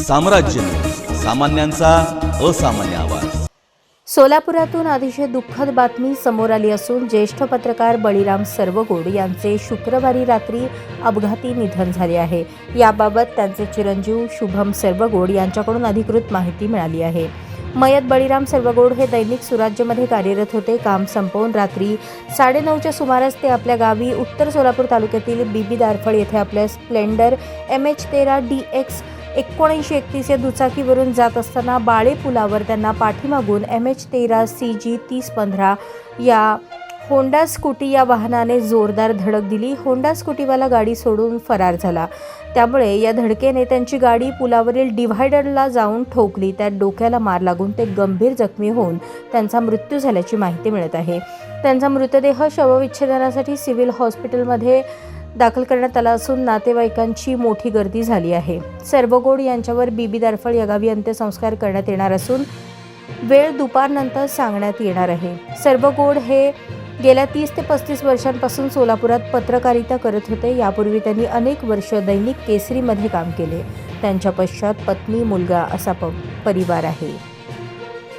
साम्राज्य, सामान्यांचा असामान्य आवाज। सोलापुरातून अतिशय दुःखद बातमी समोर आली असून ज्येष्ठ पत्रकार बळीराम सर्वगोड यांचे शुक्रवारी रात्री अपघाती निधन झाले आहे। याबाबत त्यांचे चिरंजीव शुभम सर्वगोड यांच्याकडून अधिकृत माहिती मिळाली आहे। मयत बळीराम सर्वगोड हे दैनिक सुराज्यमध्ये कार्यरत होते। काम संपवून रात्री 9:30च्या सुमारास ते आपल्या गावी उत्तर सोलापूर तालुक्यातील बीबी दारफळ येथे आपल्या स्प्लेंडर MH13 DX 1931 या दुचाकीवरून जात असताना बाळे पुलावर त्यांना पाठीमागून MH13 CG 3015 या होंडा स्कूटी या वाहनाने जोरदार धडक दिली। होंडा स्कूटीवाला गाडी सोडून फरार झाला। त्यामुळे या धडकेने त्यांची गाडी पुलावरील डिव्हायडरला जाऊन ठोकली। त्यात डोक्याला मार लागून ते गंभीर जखमी होऊन त्यांचा मृत्यू झाल्याची माहिती मिळत आहे। त्यांचा मृतदेह शवविच्छेदनासाठी सिव्हिल हॉस्पिटलमध्ये दाखल करण्यात आला असून नातेवाईकांची मोठी गर्दी झाली आहे। सर्वगोड यांच्यावर बीबी दारफळ या गावी अंत्यसंस्कार करण्यात येणार असून वेळ दुपारनंतर सांगण्यात येणार आहे। सर्वगोड हे गेल्या 30 ते 35 वर्षांपासून सोलापुरात पत्रकारिता करत होते। यापूर्वी त्यांनी अनेक वर्ष दैनिक केसरीमध्ये काम केले। त्यांच्या पश्चात पत्नी, मुलगा असा परिवार आहे।